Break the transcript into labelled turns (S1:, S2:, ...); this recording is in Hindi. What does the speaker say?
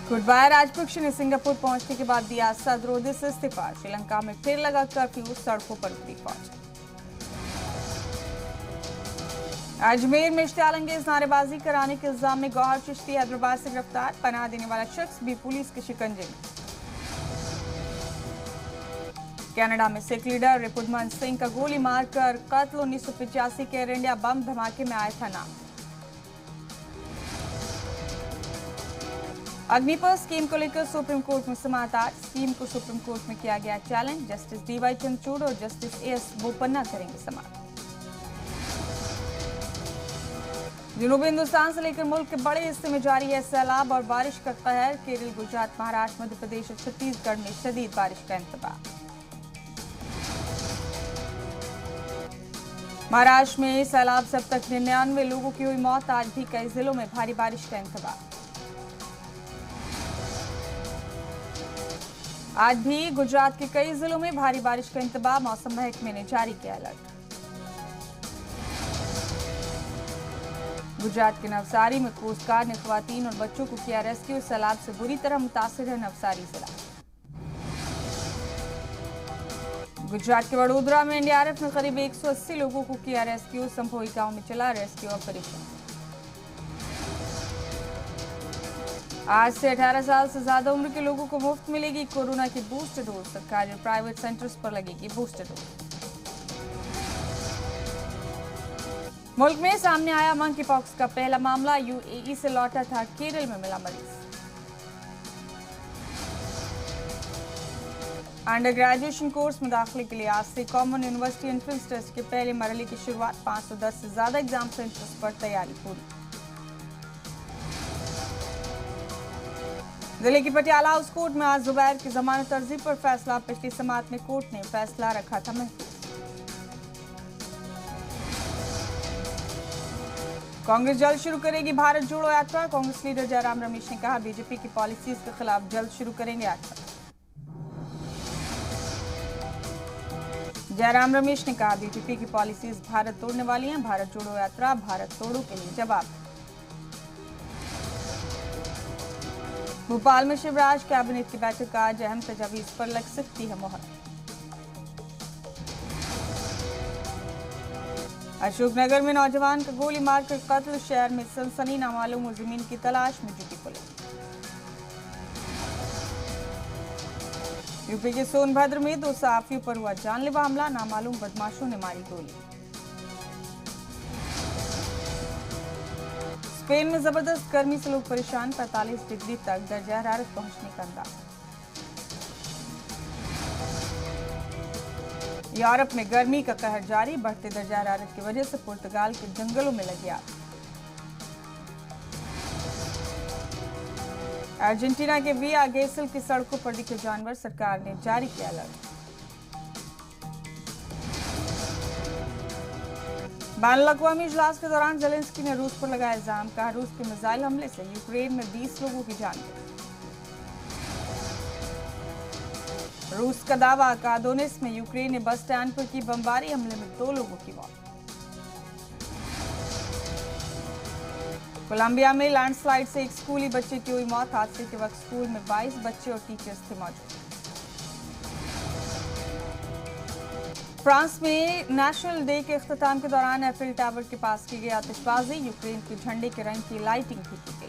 S1: गुडबाया राजपक्षे ने सिंगापुर पहुंचने के बाद दिया सदरोदे से इस्तीफा। श्रीलंका में फिर लगा कर्फ्यू, सड़कों पर उतरी फौज। अजमेर में इश्तियालंगेज नारेबाजी कराने के इल्जाम में गौहर चिश्ती हैदराबाद से गिरफ्तार। पनाह देने वाला शख्स भी पुलिस के शिकंजे में। कनाडा में सिख लीडर रिपुदमन सिंह का गोली मारकर कत्ल। 1985 के एयर इंडिया बम धमाके में आया था नाम। अग्निपथ स्कीम को लेकर सुप्रीम कोर्ट में समाअत आज। स्कीम को सुप्रीम कोर्ट में किया गया चैलेंज। जस्टिस डीवाई चंद्रचूड़ और जस्टिस एएस बोपन्ना करेंगे समाअत। जनूबी हिंदुस्तान से लेकर मुल्क के बड़े हिस्से में जारी है सैलाब और बारिश का कहर। केरल, गुजरात, महाराष्ट्र, मध्य प्रदेश और छत्तीसगढ़ में शदीद बारिश का इंतबाह। महाराष्ट्र में सैलाब से अब तक 99 लोगों की हुई मौत। आज भी कई जिलों में भारी बारिश का इंतबाह। आज भी गुजरात के कई जिलों में भारी बारिश का इंतबाह। मौसम महकमे ने जारी किया अलर्ट। गुजरात के नवसारी में कोस्ट गार्ड ने खवातीन और बच्चों को किया रेस्क्यू। सैलाब से बुरी तरह मुतासिर है नवसारी जिला। गुजरात के वडोदरा में एनडीआरएफ ने करीब 180 लोगों को किया रेस्क्यू। संभोई गांव में चला रेस्क्यू ऑपरेशन। आज से 18 साल से ज्यादा उम्र के लोगों को मुफ्त मिलेगी कोरोना की बूस्टर डोज। सरकारी और प्राइवेट सेंटर्स पर लगेगी बूस्टर डोज। मुल्क में सामने आया मंकी पॉक्स का पहला मामला। यूएई से लौटा था, केरल में मिला मरीज। अंडर ग्रेजुएशन कोर्स में दाखिले के लिए आज से कॉमन यूनिवर्सिटी एंट्रेंस टेस्ट के पहले मरहले की शुरुआत। 510 से ज्यादा एग्जाम सेंटर्स पर तैयारी पूरी। जिले की पटियाला हाउस कोर्ट में आज जुबैर की जमानत अर्जी पर फैसला। पिछली समाअत में कोर्ट ने फैसला रखा था महफूज। कांग्रेस जल्द शुरू करेगी भारत जोड़ो यात्रा। कांग्रेस लीडर जयराम रमेश ने कहा, बीजेपी की पॉलिसीज के खिलाफ जल्द शुरू करेंगे यात्रा। जयराम रमेश ने कहा, बीजेपी की पॉलिसीज भारत तोड़ने वाली हैं। भारत जोड़ो यात्रा भारत तोड़ो के लिए जवाब। भोपाल में शिवराज कैबिनेट की बैठक आज। अहम तजावीज पर लग सकती है मोहर। अशोकनगर में नौजवान का गोली मारकर कत्ल। शहर में सनसनी। नामालूम मुलजिमीन की तलाश में जुटी पुलिस। यूपी के सोनभद्र में 2 सहाफियों पर हुआ जानलेवा हमला। नामालूम बदमाशों ने मारी गोली। स्पेन में जबरदस्त गर्मी से लोग परेशान। 45 डिग्री तक दर्जा हरारत पहुंचने का अंदाजा। यूरोप में गर्मी का कहर जारी। बढ़ते दर्जा हरारत की वजह से पुर्तगाल के जंगलों में लगी आग। अर्जेंटीना के विया गेसल की सड़कों पर दिखे जानवर। सरकार ने जारी किया अलर्ट। बैनुल-अक़वामी इजलास के दौरान ज़ेलेंस्की ने रूस पर लगाया इल्जाम। कहा, रूस के मिसाइल हमले से यूक्रेन में 20 लोगों की जान गई। रूस का दावा, कादोनिस में यूक्रेन ने बस स्टैंड पर की बमबारी। हमले में 2 लोगों की मौत। कोलंबिया में लैंडस्लाइड से एक स्कूली बच्चे की हुई मौत। हादसे के वक्त स्कूल में 22 बच्चे और टीचर्स थे मौजूद। फ्रांस में नेशनल डे के इख्तिताम के दौरान एफिल टावर के पास की गई आतिशबाजी। यूक्रेन के झंडे के रंग की लाइटिंग भी की गई।